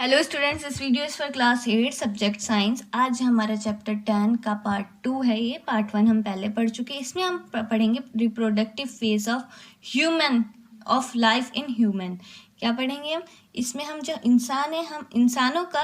Hello students, इस video is for class 8 subject science. आज हमारा चैप्टर 10 का पार्ट 2 है। ये पार्ट 1 हम पहले पढ़ चुके हैं। इसमें हम पढ़ेंगे reproductive phase of life in human. क्या पढ़ेंगे हम? इसमें हम जो इंसान है, हम इंसानों का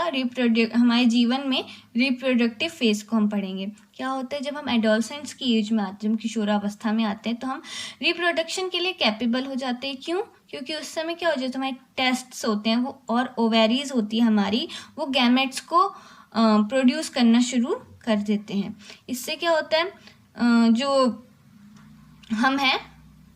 हमारे जीवन में रिप्रोडक्टिव फेज को हम पढ़ेंगे। क्या होता है जब हम एडोलसेंट्स की एज में आते हैं, जब किशोरावस्था में आते हैं, तो हम रिप्रोडक्शन के लिए कैपेबल हो जाते हैं। क्यों? क्योंकि उस समय क्या हो जाता है, हमारे टेस्ट्स होते हैं वो, और ओवेरीज होती है हमारी, वो गैमेट्स को प्रोड्यूस करना शुरू कर देते हैं। इससे क्या होता है, जो हम हैं,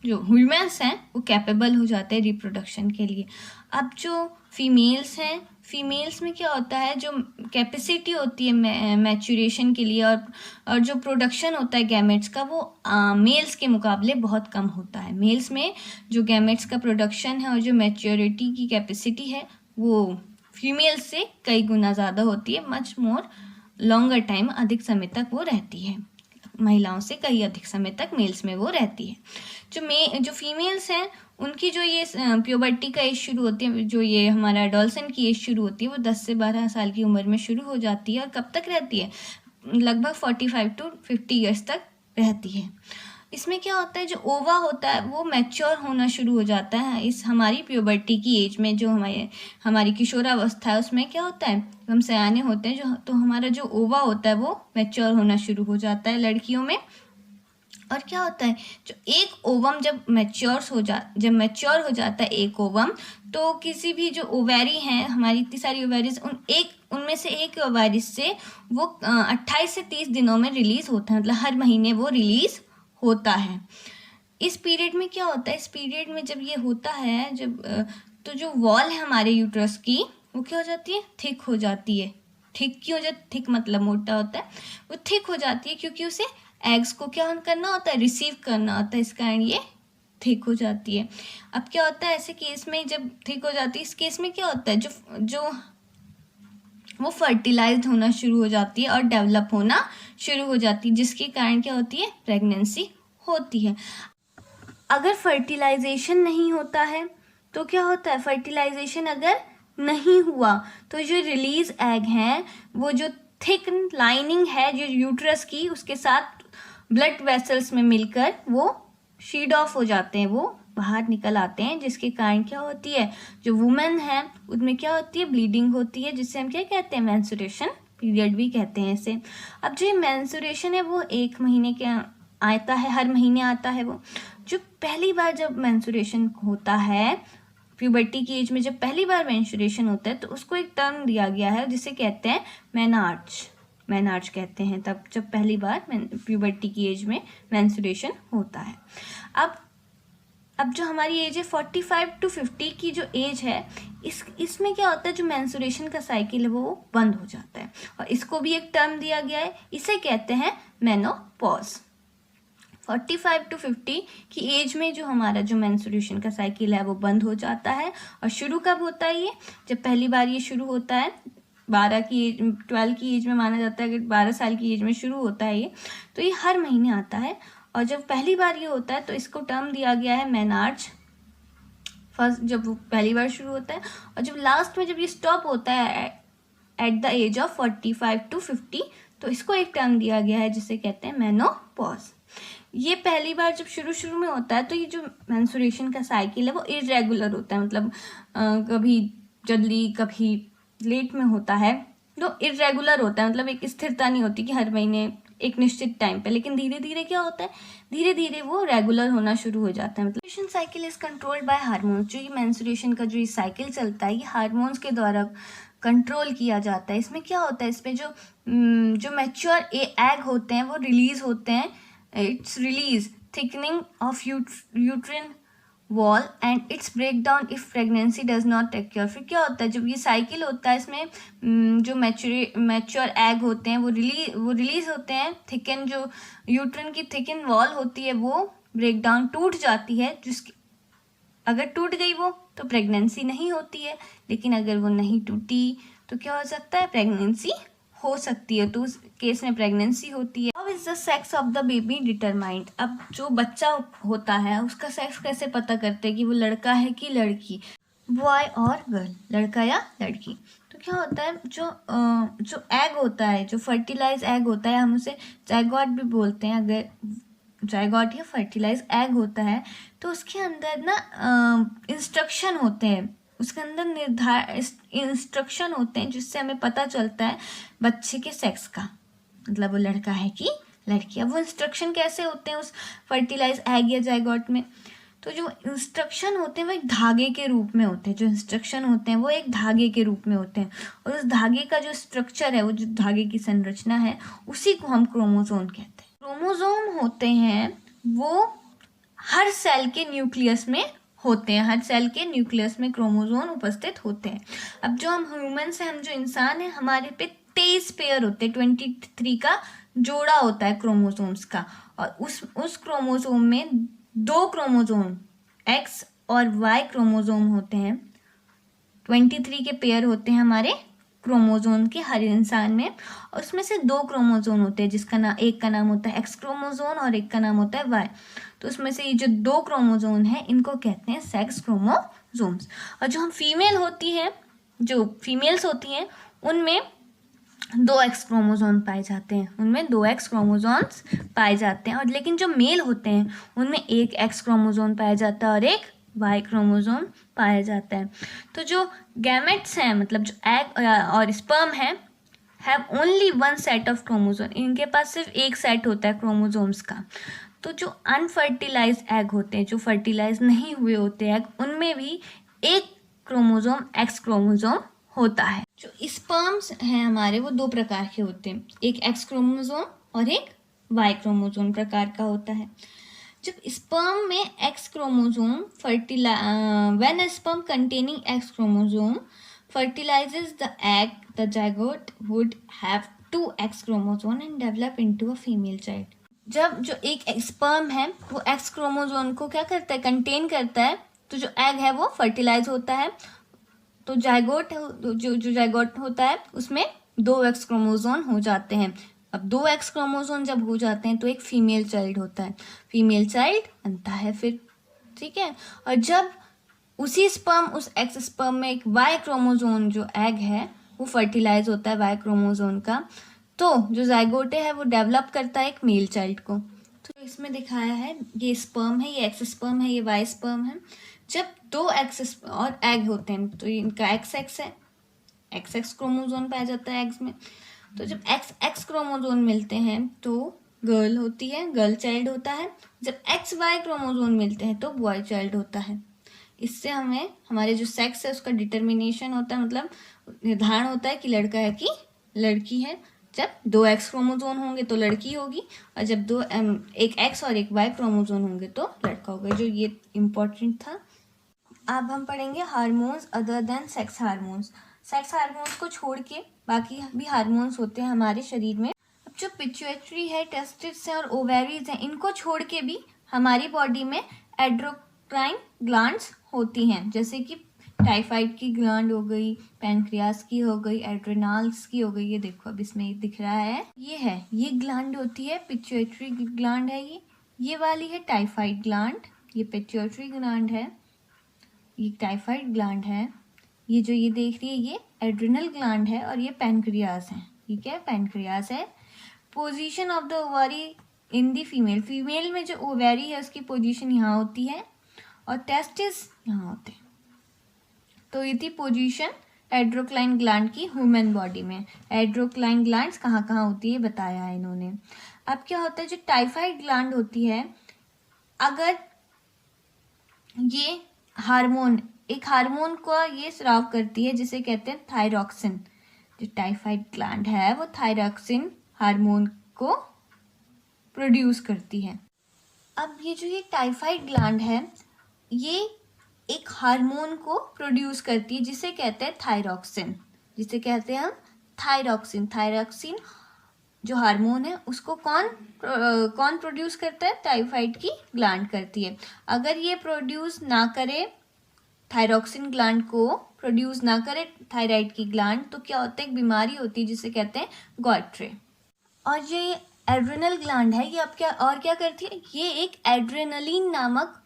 जो ह्यूमन्स हैं, वो कैपेबल हो जाते हैं रिप्रोडक्शन के लिए। अब जो फीमेल्स हैं, फीमेल्स में क्या होता है, जो कैपेसिटी होती है मैच्योरेशन के लिए और जो प्रोडक्शन होता है गैमेट्स का, वो मेल्स के मुकाबले बहुत कम होता है। मेल्स में जो गैमेट्स का प्रोडक्शन है और जो मैच्योरिटी की कैपेसिटी है, वो फीमेल्स से कई गुना ज़्यादा होती है। मच मोर लॉन्गर टाइम, अधिक समय तक वो रहती है। महिलाओं से कई अधिक समय तक मेल्स में वो रहती है। जो फीमेल्स हैं, उनकी जो ये प्यूबर्टी का एज शुरू होती है, जो ये हमारा एडोलसेंट की एज शुरू होती है, वो 10 से 12 साल की उम्र में शुरू हो जाती है। और कब तक रहती है? लगभग 45 to 50 ईयर्स तक रहती है। इसमें क्या होता है, जो ओवा होता है वो मैच्योर होना शुरू हो जाता है इस हमारी प्यूबर्टी की एज में। जो हमारी किशोरावस्था है, उसमें क्या होता है, हम सयाने होते हैं, जो तो हमारा जो ओवा होता है वो मैच्योर होना शुरू हो जाता है लड़कियों में। और क्या होता है, जो एक ओवम जब मैच्योर हो जाता है एक ओवम, तो किसी भी जो ओवेरी हैं हमारी, इतनी सारी ओवेरीज, उनमें से एक ओवेरी से वो 28 से 30 दिनों में रिलीज होता है। मतलब हर महीने वो रिलीज होता है। इस पीरियड में क्या होता है, इस पीरियड में जब ये होता है, तो जो वॉल है हमारे यूट्रस की, वो क्या हो जाती है, थिक हो जाती है। थिक क्यों हो जाती? थिक मतलब मोटा होता है। वो थिक हो जाती है क्योंकि उसे एग्स को क्या करना होता है, रिसीव करना होता है। इस कारण ये थिक हो जाती है। अब क्या होता है ऐसे केस में, जब थिक हो जाती है, इस केस में क्या होता है, जो वो फर्टिलाइज्ड होना शुरू हो जाती है और डेवलप होना शुरू हो जाती है, जिसके कारण क्या होती है, प्रेगनेंसी होती है। अगर फर्टिलाइजेशन नहीं होता है तो क्या होता है, फर्टिलाइजेशन अगर नहीं हुआ तो जो रिलीज एग हैं, वो जो थिक लाइनिंग है जो यूट्रस की, उसके साथ ब्लड वेसल्स में मिलकर वो शीड ऑफ हो जाते हैं, वो बाहर निकल आते हैं, जिसके कारण क्या होती है, जो वुमेन है उनमें क्या होती है, ब्लीडिंग होती है, जिससे हम क्या कहते हैं, मेंस्ट्रुएशन पीरियड भी कहते हैं इसे। अब जो मेंस्ट्रुएशन है वो 1 महीने के आता है, हर महीने आता है। वो जो पहली बार जब मेंस्ट्रुएशन होता है, प्यूबर्टी की एज में जब पहली बार मेंस्ट्रुएशन होता है, तो उसको एक टर्म दिया गया है जिसे कहते हैं मेनार्च कहते हैं, तब जब पहली बार प्यूबर्टी की एज में मेंस्ट्रुएशन होता है। अब जो हमारी एज है 45 to 50 की जो एज है, इसमें क्या होता है, जो मेंस्ट्रुएशन का साइकिल है वो बंद हो जाता है, और इसको भी एक टर्म दिया गया है, इसे कहते हैं मेनोपॉज। 45 to 50 की एज में जो हमारा जो मेंस्ट्रुएशन का साइकिल है वो बंद हो जाता है। और शुरू कब होता है ये? जब पहली बार ये शुरू होता है 12 की एज में माना जाता है। अगर 12 साल की एज में शुरू होता है ये, तो ये हर महीने आता है। और जब पहली बार ये होता है तो इसको टर्म दिया गया है मेनार्च, फर्स्ट जब वो पहली बार शुरू होता है। और जब लास्ट में जब ये स्टॉप होता है at the age of 45 to 50, तो इसको एक टर्म दिया गया है जिसे कहते हैं मेनोपॉज। ये पहली बार जब शुरू में होता है, तो ये जो मेंस्ट्रुएशन का साइकिल है वो इरेगुलर होता है। मतलब कभी जल्दी कभी लेट में होता है, तो इरेगुलर होता है। मतलब एक स्थिरता नहीं होती कि हर महीने एक निश्चित टाइम पे, लेकिन धीरे धीरे क्या होता है, धीरे धीरे वो रेगुलर होना शुरू हो जाता है। मतलब menstruation cycle is controlled by hormones. जो ये मेंस्ट्रुएशन का जो ये साइकिल चलता है, ये हार्मोन्स के द्वारा कंट्रोल किया जाता है। इसमें क्या होता है, इसमें जो मैच्योर एग होते हैं वो रिलीज होते हैं। It's release thickening of uterine wall and it's break down if pregnancy does not occur। फिर क्या होता है, जब ये साइकिल होता है, इसमें जो मैच्योर एग होते हैं वो रिलीज होते हैं। थिकन जो यूट्रिन की थिकन वॉल होती है वो ब्रेक डाउन, टूट जाती है, जिसकी अगर टूट गई वो तो प्रेगनेंसी नहीं होती है। लेकिन अगर वो नहीं टूटी तो क्या हो सकता है, प्रेगनेंसी हो सकती है। तो उस केस में प्रेगनेंसी होती है। How is the sex of the baby determined. अब जो बच्चा होता है उसका सेक्स कैसे पता करते हैं कि वो लड़का है कि लड़की, बॉय और गर्ल, लड़का या लड़की। तो क्या होता है, जो एग होता है, जो फर्टिलाइज एग होता है, हम उसे जाइगोट भी बोलते हैं। अगर जाइगोट या फर्टिलाइज एग होता है तो उसके अंदर ना इंस्ट्रक्शन होते हैं, उसके अंदर इंस्ट्रक्शन होते हैं जिससे हमें पता चलता है बच्चे के सेक्स का, मतलब वो लड़का है कि लड़की। अब वो इंस्ट्रक्शन कैसे होते हैं उस फर्टिलाइज एग या जाइगोट में, तो जो इंस्ट्रक्शन होते हैं वो एक धागे के रूप में होते हैं। जो इंस्ट्रक्शन होते हैं वो एक धागे के रूप में होते हैं, और उस धागे का जो स्ट्रक्चर है, वो जो धागे की संरचना है, उसी को हम क्रोमोसोम कहते हैं। क्रोमोसोम होते हैं वो हर सेल के न्यूक्लियस में होते हैं, हर सेल के न्यूक्लियस में क्रोमोसोम उपस्थित होते हैं। अब जो हम ह्यूमन्स हैं, हम जो इंसान हैं, हमारे पे 23 पेयर होते हैं, 23 का जोड़ा होता है क्रोमोसोम्स का, और उस क्रोमोसोम में 2 क्रोमोसोम एक्स और वाई क्रोमोसोम होते हैं। 23 के पेयर होते हैं हमारे क्रोमोसोम के हर इंसान में, और उसमें से 2 क्रोमोसोम होते हैं, जिसका एक का नाम होता है एक्स क्रोमोसोम और एक का नाम होता है वाई। तो उसमें से ये जो 2 क्रोमोसोम हैं, इनको कहते हैं सेक्स क्रोमोसोम्स। और जो हम जो फीमेल्स होती हैं, उनमें 2 एक्स क्रोमोसोम पाए जाते हैं, उनमें 2 एक्स क्रोमोसोम्स पाए जाते हैं। और लेकिन जो मेल होते हैं, उनमें 1 एक्स क्रोमोसोम पाया जाता है और एक वाई क्रोमोसोम पाया जाता है। तो जो गैमेट्स हैं, मतलब जो एग और sperm have only 1 set of chromosome, इनके पास सिर्फ एक सेट होता है क्रोमोसोम्स का। तो जो अनफर्टिलाइज एग होते हैं, जो फर्टिलाइज नहीं हुए होते एग, उनमें भी एक क्रोमोसोम एक्स क्रोमोसोम होता है। जो स्पर्म्स हैं हमारे, वो 2 प्रकार के होते हैं, एक एक्स क्रोमोसोम और एक वाई क्रोमोसोम प्रकार का होता है। जब स्पर्म में x chromosome when a sperm containing x chromosome fertilizes the egg, the zygote would have 2 X chromosome and develop into a female child. जब जो एक स्पर्म है वो एक्स क्रोमोसोम को क्या करता है, कंटेन करता है, तो जो एग है वो फर्टिलाइज होता है। तो जाइगोट जो जाइगोट होता है, उसमें 2 एक्स क्रोमोसोम हो जाते हैं। अब 2 एक्स क्रोमोसोम जब हो जाते हैं तो एक फीमेल चाइल्ड होता है, फीमेल चाइल्ड बनता है फिर, ठीक है। और जब उसी स्पर्म, उस एक्स स्पर्म में एक वाई क्रोमोसोम जो एग है वो फर्टिलाइज होता है वाई क्रोमोसोम का, तो जो जाइगोटे है वो डेवलप करता है एक मेल चाइल्ड को। तो इसमें दिखाया है, ये स्पर्म है, ये एक्स स्पर्म है, ये वाई स्पर्म है। जब 2 एक्स और एग होते हैं तो इनका एक्स है, एक्स क्रोमोसोम पाया जाता है एग्स में। तो जब एक्स क्रोमोसोम मिलते हैं तो गर्ल होती है, गर्ल चाइल्ड होता है। जब एक्स वाई क्रोमोसोम मिलते हैं तो बॉय चाइल्ड होता है। इससे हमें हमारे जो सेक्स है उसका डिटर्मिनेशन होता है, मतलब निर्धारण होता है कि लड़का है कि लड़की है। जब 2 एक्स क्रोमोसोम होंगे तो लड़की होगी, और जब एक एक्स और एक वाई क्रोमोसोम होंगे तो लड़का होगा। जो ये इम्पोर्टेंट था। अब हम पढ़ेंगे hormones other than sex hormones. Sex hormones को छोड़ के बाकी भी हार्मोन्स होते हैं हमारे शरीर में। अब जो पिट्यूटरी है, टेस्टिस है और ओवेरीज हैं, इनको छोड़ के भी हमारी बॉडी में एंडोक्राइन ग्लैंड्स होती हैं, जैसे कि टाइफाइड की ग्लैंड हो गई, पैनक्रियास की हो गई, एड्रेनाल्स की हो गई। ये देखो अब इसमें दिख रहा है, ये ग्लैंड होती है, पिट्यूटरी ग्लैंड है ये वाली है टाइफाइड ग्लैंड, ये पिट्यूटरी ग्लैंड है, ये टाइफाइड ग्लैंड है। ये जो ये देख रही है ये एड्रिनल ग्लैंड है, और ये पैनक्रियास है, ठीक है, पैनक्रियास है। Position of the ovary in the female में जो ओवेरी है उसकी पोजीशन यहाँ होती है, और टेस्टिस यहाँ होते हैं। तो ये थी पोजीशन एड्रोक्लाइन ग्लैंड की ह्यूमन बॉडी में। एड्रोक्लाइन ग्लैंड्स कहाँ कहाँ होती है बताया है इन्होंने। अब क्या होता है, जो टाइफाइड ग्लैंड होती है, अगर ये एक हार्मोन को ये स्राव करती है जिसे कहते हैं थायरॉक्सिन। जो टाइफाइड ग्लैंड है वो थायरॉक्सिन हार्मोन को प्रोड्यूस करती है। अब ये टाइफाइड ग्लैंड है, ये एक हार्मोन को प्रोड्यूस करती है जिसे कहते हैं थायरॉक्सिन, जिसे कहते हैं हम थायरॉक्सिन। थायरॉक्सिन जो हार्मोन है उसको कौन प्रोड्यूस करता है, टाइफाइड की ग्लैंड करती है। अगर ये प्रोड्यूस ना करे, थायरॉक्सिन ग्लैंड को प्रोड्यूस ना करे थायराइड की ग्लैंड, तो क्या होता है, एक बीमारी होती है जिसे कहते हैं गॉइट्रे। और ये एड्रिनल ग्लैंड है, ये अब क्या करती है, ये एक एड्रेनलिन नामक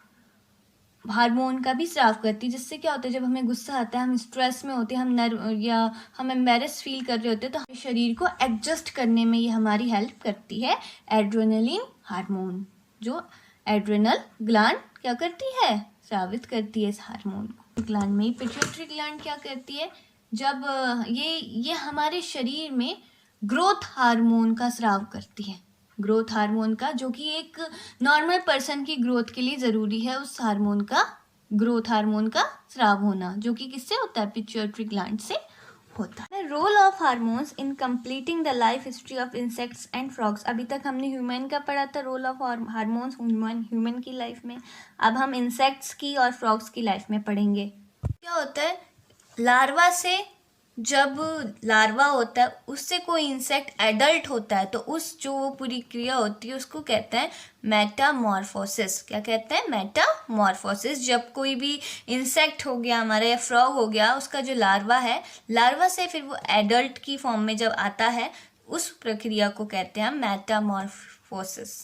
हार्मोन का भी स्राव करती है, जिससे क्या होता है जब हमें गुस्सा आता है, हम स्ट्रेस में होते हैं, हम नर्व या हम एम्बेरस फील कर रहे होते हैं, तो हमारे शरीर को एडजस्ट करने में ये हमारी हेल्प करती है एड्रेनलिन हार्मोन, जो एड्रेनल ग्लैंड क्या करती है, स्रावित करती है इस हार्मोन को। ग्लैंड में पिट्यूटरी ग्लैंड क्या करती है, जब ये हमारे शरीर में ग्रोथ हार्मोन का स्राव करती है, ग्रोथ हार्मोन का, जो कि एक नॉर्मल पर्सन की ग्रोथ के लिए ज़रूरी है, उस हार्मोन का, ग्रोथ हार्मोन का स्राव होना, जो कि किससे होता है, पिट्यूटरी ग्लैंड से होता है। Role of hormones in completing the life history of insects and frogs. अभी तक हमने ह्यूमन का पढ़ा था, रोल ऑफ हार्मोन्स ह्यूमन की लाइफ में। अब हम इंसेक्ट्स की और फ्रॉग्स की लाइफ में पढ़ेंगे। क्या होता है, लार्वा से, जब लार्वा होता है उससे कोई इंसेक्ट एडल्ट होता है, तो उस जो वो पूरी क्रिया होती है उसको कहते हैं मेटामॉर्फोसिस। क्या कहते हैं, मेटामॉर्फोसिस। जब कोई भी इंसेक्ट हो गया हमारा या फ्रॉग हो गया, उसका जो लार्वा है, लार्वा से फिर वो एडल्ट की फॉर्म में जब आता है, उस प्रक्रिया को कहते हैं Metamorphosis.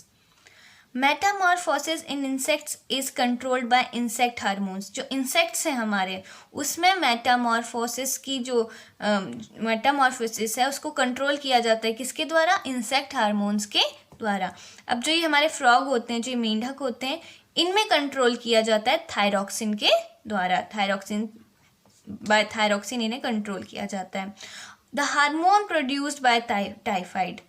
Metamorphosis in insects is controlled by insect hormones. जो इंसेक्ट्स हैं हमारे, उसमें मेटामॉर्फोसिस की जो मेटामॉर्फोसिस है उसको कंट्रोल किया जाता है, किसके द्वारा, इंसेक्ट हार्मोन्स के द्वारा। अब जो ये हमारे फ्रॉग होते हैं, जो ये मेंढक होते हैं, इनमें कंट्रोल किया जाता है थायरॉक्सिन के द्वारा, बाय थायरॉक्सिन इन्हें कंट्रोल किया जाता है। The hormone produced by typhoid.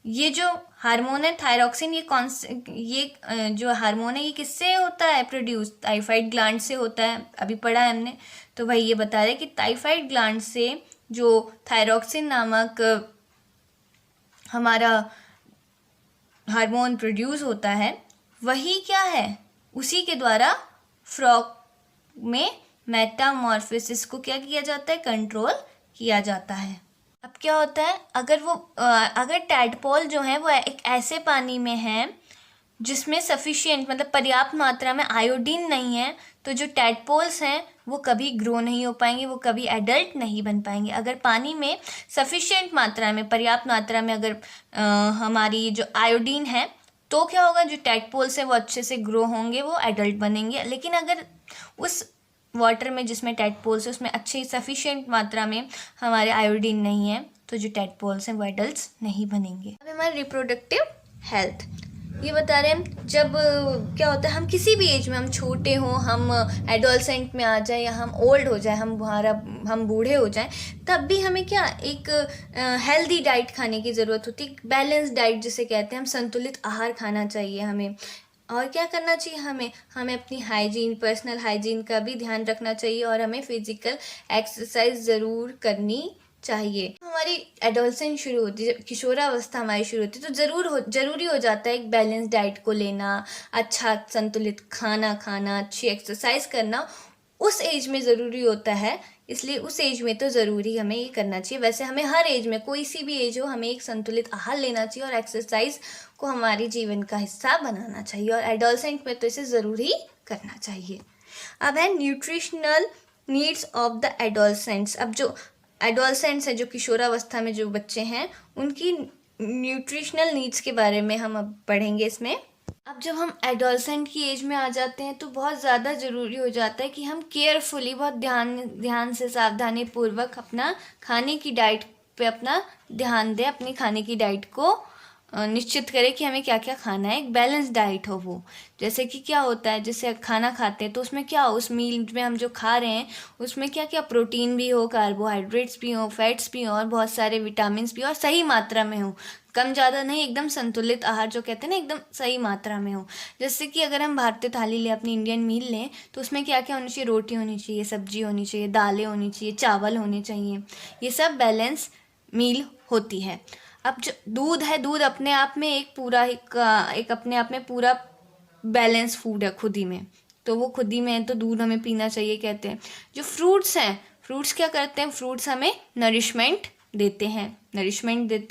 ये जो हार्मोन है थायरॉक्सिन, ये जो हार्मोन है ये किससे होता है प्रोड्यूस, टाइफाइड ग्लैंड से होता है, अभी पढ़ा है हमने। तो भाई ये बता रहे कि टाइफाइड ग्लैंड से जो थायरॉक्सिन नामक हमारा हार्मोन प्रोड्यूस होता है, वही क्या है, उसी के द्वारा फ्रॉग में मेटामॉर्फोसिस को क्या किया जाता है, कंट्रोल किया जाता है। अब क्या होता है, अगर टैडपोल जो है वो एक ऐसे पानी में है जिसमें सफिशिएंट मतलब पर्याप्त मात्रा में आयोडीन नहीं है, तो जो टैडपोल्स हैं वो कभी ग्रो नहीं हो पाएंगे, वो कभी एडल्ट नहीं बन पाएंगे। अगर पानी में सफिशिएंट मात्रा में, पर्याप्त मात्रा में अगर हमारी जो आयोडीन है, तो क्या होगा, जो टैडपोल्स हैं वो अच्छे से ग्रो होंगे, वो एडल्ट बनेंगे। लेकिन अगर उस वाटर में जिसमें टैडपोल्स है उसमें अच्छी सफिशिएंट मात्रा में हमारे आयोडीन नहीं है, तो जो टैडपोल्स हैं वो एडल्ट्स नहीं बनेंगे। अब हमारे रिप्रोडक्टिव हेल्थ ये बता रहे हैं, जब क्या होता है, हम किसी भी एज में, हम छोटे हों, हम एडोलसेंट में आ जाए या हम ओल्ड हो जाए, हम बूढ़े हो जाएं, तब भी हमें क्या, एक हेल्दी डाइट खाने की ज़रूरत होती है, बैलेंस डाइट जिसे कहते हैं। हम संतुलित आहार खाना चाहिए हमें। और क्या करना चाहिए, हमें अपनी हाइजीन, पर्सनल हाइजीन का भी ध्यान रखना चाहिए, और हमें फिजिकल एक्सरसाइज ज़रूर करनी चाहिए। हमारी एडोलसेंस शुरू होती है, जब किशोरावस्था हमारी शुरू होती है, तो ज़रूरी हो जाता है एक बैलेंस डाइट को लेना, अच्छा संतुलित खाना खाना, अच्छी एक्सरसाइज करना उस एज में ज़रूरी होता है। इसलिए उस एज में तो ज़रूरी हमें ये करना चाहिए। वैसे हमें हर एज में, कोई सी भी एज हो, हमें एक संतुलित आहार लेना चाहिए और एक्सरसाइज को हमारे जीवन का हिस्सा बनाना चाहिए, और एडोलसेंट में तो इसे ज़रूरी करना चाहिए। अब है nutritional needs of the adolescents. अब जो एडोलसेंट्स है, जो किशोरावस्था में जो बच्चे हैं, उनकी न्यूट्रिशनल नीड्स के बारे में हम अब पढ़ेंगे इसमें। अब जब हम एडोलसेंट की एज में आ जाते हैं, तो बहुत ज़्यादा ज़रूरी हो जाता है कि हम केयरफुली, बहुत ध्यान से, सावधानी पूर्वक अपना खाने की डाइट पे अपना ध्यान दें, अपनी खाने की डाइट को निश्चित करें कि हमें क्या क्या खाना है, एक बैलेंस डाइट हो वो। जैसे कि क्या होता है, जैसे खाना खाते हैं तो उसमें क्या हो, उस मील में हम जो खा रहे हैं उसमें क्या क्या प्रोटीन भी हो, कार्बोहाइड्रेट्स भी हो, फैट्स भी हो, और बहुत सारे विटामिन्स भी हो, और सही मात्रा में हो, कम ज़्यादा नहीं, एकदम संतुलित आहार जो कहते हैं ना, एकदम सही मात्रा में हो। जैसे कि अगर हम भारतीय थाली लें, अपनी इंडियन मील लें, तो उसमें क्या क्या होनी चाहिए, रोटी होनी चाहिए, सब्जी होनी चाहिए, दालें होनी चाहिए, चावल होने चाहिए, ये सब बैलेंस मील होती है। अब जो दूध है, दूध अपने आप में एक अपने आप में पूरा बैलेंस फूड है खुद ही में, तो वो खुद ही में है, तो दूध हमें पीना चाहिए कहते हैं। जो फ्रूट्स हैं, फ्रूट्स क्या करते हैं, फ्रूट्स हमें नरिशमेंट देते हैं,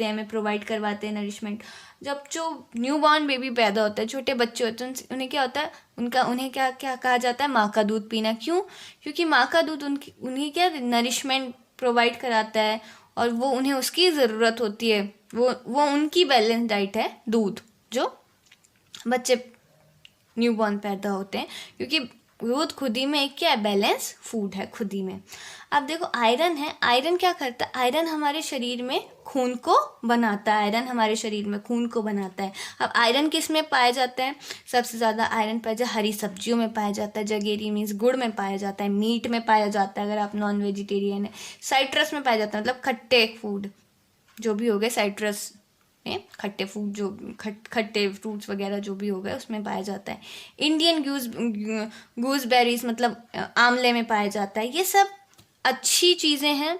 हमें प्रोवाइड करवाते हैं नरिशमेंट। जब जो न्यूबॉर्न बेबी पैदा होता है, छोटे बच्चे होते हैं, उन्हें क्या होता है, उन्हें क्या क्या कहा जाता है, माँ का दूध पीना। क्यों? क्योंकि माँ का दूध उन्हें क्या नरिशमेंट प्रोवाइड कराता है, और वो उन्हें उसकी ज़रूरत होती है, वो उनकी बैलेंस डाइट है दूध, जो बच्चे न्यूबॉर्न पैदा होते हैं। क्योंकि ग्रोथ खुद ही में एक क्या है, बैलेंस फूड है खुद ही में। अब देखो आयरन है, आयरन क्या करता है, आयरन हमारे शरीर में खून को बनाता है, आयरन हमारे शरीर में खून को बनाता है। अब आयरन किस में पाया जाता है, सबसे ज़्यादा आयरन पाया जाता है हरी सब्जियों में पाया जाता है, जगेरी मीन्स गुड़ में पाया जाता है, मीट में पाया जाता है अगर आप नॉन वेजिटेरियन है, साइट्रस में पाया जाता है, मतलब खट्टे फूड जो भी हो गए साइट्रस में, खट्टे फूड जो खट्टे फ्रूट्स वगैरह जो भी हो गए उसमें पाया जाता है। इंडियन गूसबेरीज मतलब आंवले में पाया जाता है। ये सब अच्छी चीज़ें हैं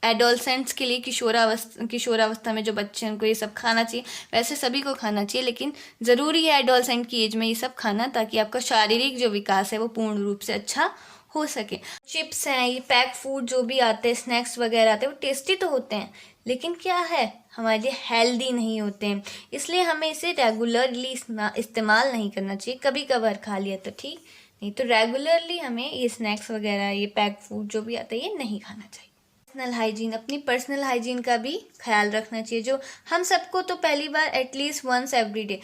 एडोलसेंट्स के लिए, किशोरावस्था में जो बच्चे हैं उनको ये सब खाना चाहिए। वैसे सभी को खाना चाहिए, लेकिन ज़रूरी है एडोलसेंट की एज में ये सब खाना, ताकि आपका शारीरिक जो विकास है वो पूर्ण रूप से अच्छा हो सके। चिप्स हैं, ये पैक फूड जो भी आते हैं, स्नैक्स वगैरह आते हैं, वो टेस्टी तो होते हैं, लेकिन क्या है हमारे लिए हेल्दी नहीं होते हैं, इसलिए हमें इसे रेगुलरली इस्तेमाल नहीं करना चाहिए। कभी कभार खा लिया तो ठीक, नहीं तो रेगुलरली हमें ये स्नैक्स वगैरह, ये पैक फूड जो भी आता है, ये नहीं खाना चाहिए। पर्सनल हाइजीन, अपनी पर्सनल हाइजीन का भी ख्याल रखना चाहिए। जो हम सबको तो पहली बार एटलीस्ट वंस एवरी डे,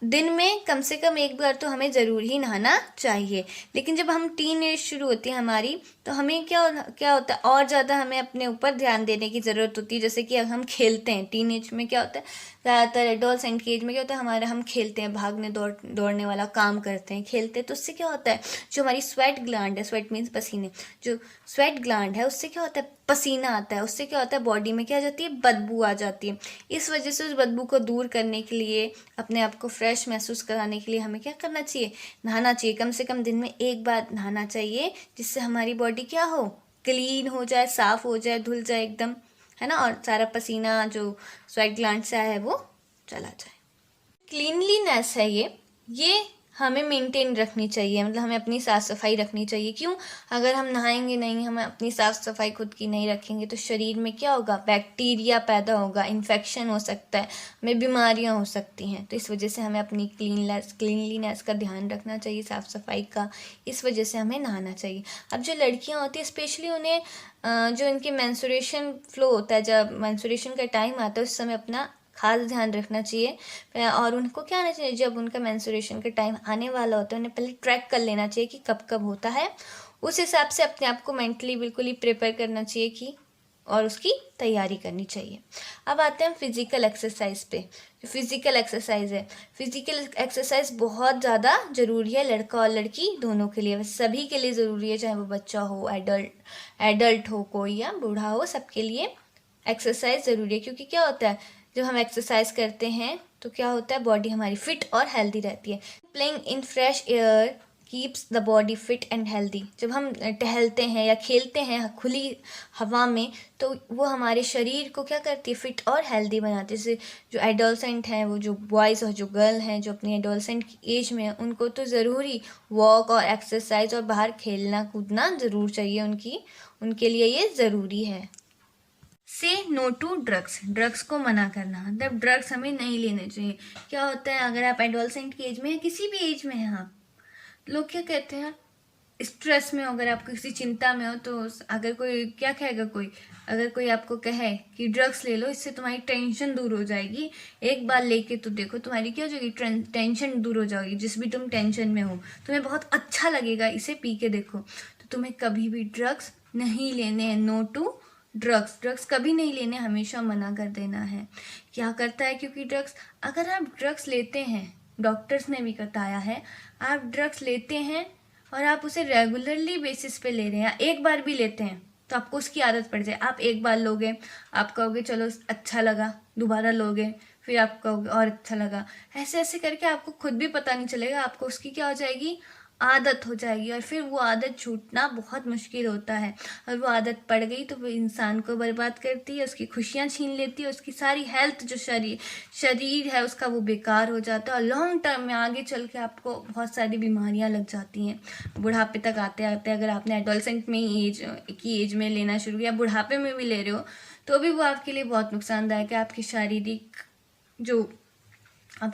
दिन में कम से कम एक बार तो हमें ज़रूर ही नहाना चाहिए। लेकिन जब हम टीन एज शुरू होती है हमारी, तो हमें क्या होता है, और ज़्यादा हमें अपने ऊपर ध्यान देने की ज़रूरत होती है। जैसे कि हम खेलते हैं, टीन एज में क्या होता है, ज़्यादातर एडोलसेंट की एज में क्या होता है, हम खेलते हैं, भागने दौड़ने वाला काम करते हैं, खेलते हैं, तो उससे क्या होता है, जो हमारी स्वेट ग्लैंड है, स्वेट मीन्स पसीने, जो स्वेट ग्लैंड है उससे क्या होता है, पसीना आता है, उससे क्या होता है, बॉडी में क्या आ जाती है, बदबू आ जाती है। इस वजह से उस बदबू को दूर करने के लिए, अपने आप को फ्रेश महसूस कराने के लिए हमें क्या करना चाहिए, नहाना चाहिए। कम से कम दिन में एक बार नहाना चाहिए, जिससे हमारी बॉडी क्या हो, क्लीन हो जाए, साफ हो जाए, धुल जाए एकदम, है ना, और सारा पसीना जो स्वेट ग्लैंड से आया है वो चला जाए। क्लीनलीनेस है ये हमें मेंटेन रखनी चाहिए, मतलब हमें अपनी साफ़ सफाई रखनी चाहिए। क्यों, अगर हम नहाएंगे नहीं, हम अपनी साफ़ सफाई खुद की नहीं रखेंगे, तो शरीर में क्या होगा, बैक्टीरिया पैदा होगा, इन्फेक्शन हो सकता है, हमें बीमारियां हो सकती हैं। तो इस वजह से हमें अपनी क्लीनलीनेस का ध्यान रखना चाहिए, साफ़ सफाई का। इस वजह से हमें नहाना चाहिए। अब जो लड़कियाँ होती हैं स्पेशली, उन्हें जो इनकी मेंस्ट्रुएशन फ्लो होता है, जब मेंस्ट्रुएशन का टाइम आता है, उस समय अपना खास ध्यान रखना चाहिए। और उनको क्या आना चाहिए, जब उनका मेंस्ट्रुएशन का टाइम आने वाला होता है, उन्हें पहले ट्रैक कर लेना चाहिए कि कब कब होता है। उस हिसाब से अपने आप को मेंटली बिल्कुल ही प्रिपेयर करना चाहिए कि, और उसकी तैयारी करनी चाहिए। अब आते हैं फिज़िकल एक्सरसाइज पे। जो फिज़िकल एक्सरसाइज है, फिज़िकल एक्सरसाइज बहुत ज़्यादा ज़रूरी है, लड़का और लड़की दोनों के लिए, वैसे सभी के लिए ज़रूरी है, चाहे वो बच्चा हो, एडल्ट हो कोई, या बूढ़ा हो, सबके लिए एक्सरसाइज ज़रूरी है। क्योंकि क्या होता है, जब हम एक्सरसाइज करते हैं तो क्या होता है, बॉडी हमारी फिट और हेल्दी रहती है। Playing in fresh air keeps the body fit and healthy. जब हम टहलते हैं या खेलते हैं खुली हवा में, तो वो हमारे शरीर को क्या करती है, फिट और हेल्दी बनाती है। जैसे जो एडोलसेंट हैं, वो जो बॉयज़ और जो गर्ल हैं जो अपनी एडोलसेंट की एज में हैं, उनको तो ज़रूरी वॉक और एक्सरसाइज और बाहर खेलना कूदना ज़रूर चाहिए, उनके लिए ये ज़रूरी है। से नो टू ड्रग्स, ड्रग्स को मना करना, मतलब ड्रग्स हमें नहीं लेने चाहिए। क्या होता है, अगर आप एडोलसेंट की एज में या किसी भी एज में हैं, आप लोग क्या कहते हैं, स्ट्रेस में हो, अगर आप किसी चिंता में हो, तो अगर कोई क्या कहेगा, अगर कोई आपको कहे कि ड्रग्स ले लो, इससे तुम्हारी टेंशन दूर हो जाएगी, एक बार लेके तो देखो, तुम्हारी क्या हो जाएगी, टेंशन दूर हो जाएगी। जिस भी तुम टेंशन में हो, तुम्हें बहुत अच्छा लगेगा, इसे पी के देखो। तो तुम्हें कभी भी ड्रग्स नहीं लेने हैं। नो टू ड्रग्स कभी नहीं लेने, हमेशा मना कर देना है। क्या करता है, क्योंकि अगर आप ड्रग्स लेते हैं, डॉक्टर्स ने भी बताया है, आप ड्रग्स लेते हैं और आप उसे रेगुलरली बेसिस पे ले रहे हैं, एक बार भी लेते हैं, तो आपको उसकी आदत पड़ जाए। आप एक बार लोगे, आप कहोगे चलो अच्छा लगा, दोबारा लोगे, फिर आप कहोगे और अच्छा लगा, ऐसे ऐसे करके आपको खुद भी पता नहीं चलेगा, आपको उसकी क्या हो जाएगी, आदत हो जाएगी। और फिर वो आदत छूटना बहुत मुश्किल होता है, और वो आदत पड़ गई तो वो इंसान को बर्बाद करती है, उसकी खुशियाँ छीन लेती है, उसकी सारी हेल्थ जो शरीर है उसका, वो बेकार हो जाता है, और लॉन्ग टर्म में आगे चल के आपको बहुत सारी बीमारियां लग जाती हैं। बुढ़ापे तक आते आते, अगर आपने एडोलसेंट में एज में लेना शुरू किया, बुढ़ापे में भी ले रहे हो, तो भी वो आपके लिए बहुत नुकसानदायक है। आपका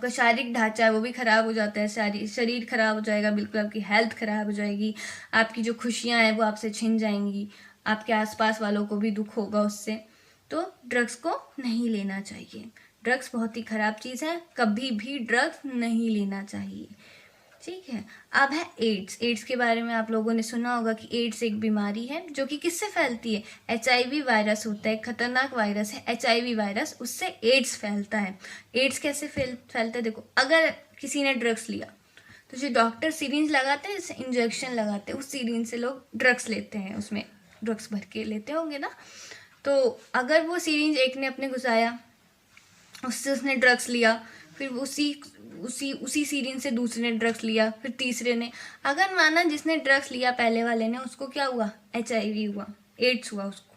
शारीरिक ढांचा है वो भी खराब हो जाता है, शरीर खराब हो जाएगा, बिल्कुल आपकी हेल्थ खराब हो जाएगी, आपकी जो खुशियां हैं वो आपसे छिन जाएंगी, आपके आसपास वालों को भी दुख होगा उससे। तो ड्रग्स को नहीं लेना चाहिए, ड्रग्स बहुत ही खराब चीज़ है, कभी भी ड्रग्स नहीं लेना चाहिए। ठीक है। अब है एड्स। एड्स के बारे में आप लोगों ने सुना होगा कि एड्स एक बीमारी है जो कि किससे फैलती है, HIV वायरस होता है, खतरनाक वायरस है HIV वायरस, उससे एड्स फैलता है। एड्स कैसे फैलता है, देखो अगर किसी ने ड्रग्स लिया तो जो डॉक्टर सिरिंज लगाते हैं, जैसे इंजेक्शन लगाते हैं, उस सिरिंज से लोग ड्रग्स लेते हैं, उसमें ड्रग्स भर के लेते होंगे ना। तो अगर वो सिरिंज एक ने अपने घुसाया, उससे उसने ड्रग्स लिया, फिर उसी उसी उसी सिरिंज से दूसरे ने ड्रग्स लिया, फिर तीसरे ने, अगर माना जिसने ड्रग्स लिया पहले वाले ने, उसको क्या हुआ, HIV हुआ, एड्स हुआ उसको,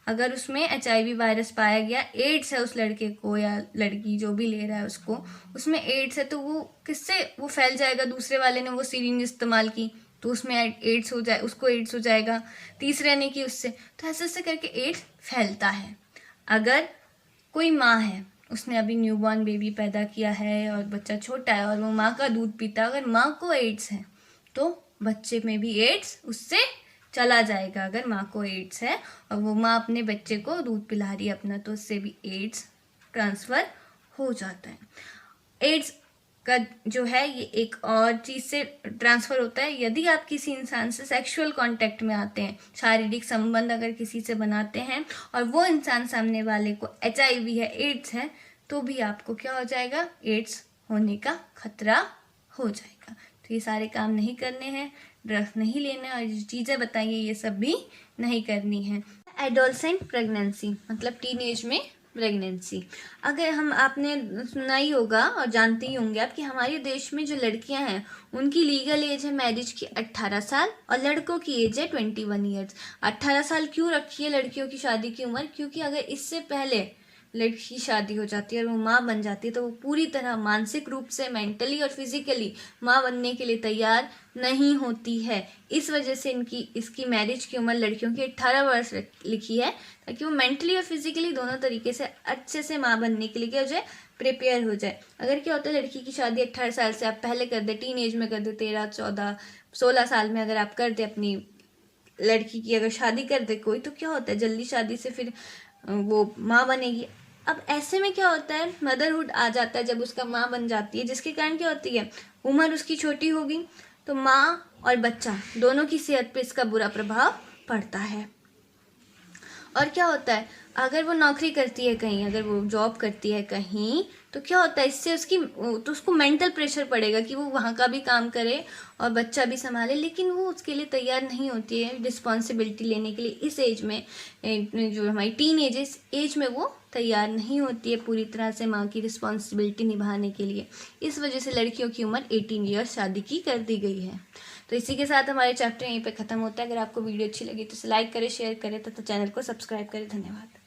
अगर उसमें HIV वायरस पाया गया, एड्स है उस लड़के को या लड़की जो भी ले रहा है उसको, उसमें एड्स है, तो वो किससे वो फैल जाएगा, दूसरे वाले ने वो सिरिंज इस्तेमाल की तो उसमें एड्स हो जाए, उसको एड्स हो जाएगा, तीसरे ने की उससे, तो ऐसे ऐसे करके एड्स फैलता है। अगर कोई माँ है, उसने अभी न्यूबॉर्न बेबी पैदा किया है और बच्चा छोटा है और वो माँ का दूध पीता है, अगर माँ को एड्स है तो बच्चे में भी एड्स उससे चला जाएगा। अगर माँ को एड्स है और वो माँ अपने बच्चे को दूध पिला रही है अपना, तो उससे भी एड्स ट्रांसफ़र हो जाता है। एड्स का जो है ये एक और चीज़ से ट्रांसफ़र होता है, यदि आप किसी इंसान से सेक्सुअल कांटेक्ट में आते हैं, शारीरिक संबंध अगर किसी से बनाते हैं और वो इंसान सामने वाले को HIV है, एड्स है, तो भी आपको क्या हो जाएगा, एड्स होने का खतरा हो जाएगा। तो ये सारे काम नहीं करने हैं, ड्रग्स नहीं लेना, और जो चीज़ें बताइए ये सब भी नहीं करनी है। एडोलसेंट प्रेगनेंसी मतलब टीनेज में प्रेगनेंसी। अगर हम, आपने सुना ही होगा और जानते ही होंगे आप कि हमारे देश में जो लड़कियां हैं उनकी लीगल एज है मैरिज की 18 साल और लड़कों की एज है 21 ईयर्स। 18 साल क्यों रखी है लड़कियों की शादी की उम्र, क्योंकि अगर इससे पहले लड़की की शादी हो जाती है और वो माँ बन जाती है तो वो पूरी तरह मानसिक रूप से, मेंटली और फिजिकली माँ बनने के लिए तैयार नहीं होती है। इस वजह से इसकी मैरिज की उम्र लड़कियों की 18 वर्ष लिखी है, ताकि वो मेंटली और फिजिकली दोनों तरीके से अच्छे से माँ बनने के लिए क्या हो जाए, प्रिपेयर हो जाए। अगर क्या होता है, लड़की की शादी 18 साल से आप पहले कर दे, टीन एज में कर दे, 13, 14, 16 साल में अगर आप कर दे अपनी लड़की की अगर शादी कर दे कोई, तो क्या होता है, जल्दी शादी से फिर वो माँ बनेगी। अब ऐसे में क्या होता है, मदरहुड आ जाता है जब उसका माँ बन जाती है, जिसके कारण क्या होती है, उम्र उसकी छोटी होगी, तो माँ और बच्चा दोनों की सेहत पे इसका बुरा प्रभाव पड़ता है। और क्या होता है, अगर वो नौकरी करती है कहीं, अगर वो जॉब करती है कहीं, तो क्या होता है, इससे उसको मेंटल प्रेशर पड़ेगा कि वो वहाँ का भी काम करे और बच्चा भी संभाले, लेकिन वो उसके लिए तैयार नहीं होती है रिस्पॉन्सिबिलिटी लेने के लिए। इस एज में, जो हमारी टीन एज, इस एज में वो तैयार नहीं होती है पूरी तरह से माँ की रिस्पॉन्सिबिलिटी निभाने के लिए। इस वजह से लड़कियों की उम्र 18 ईयर्स शादी की कर दी गई है। तो इसी के साथ हमारे चैप्टर यहीं पे ख़त्म होता है। अगर आपको वीडियो अच्छी लगी तो इसे लाइक करें, शेयर करें तथा चैनल को सब्सक्राइब करें। धन्यवाद।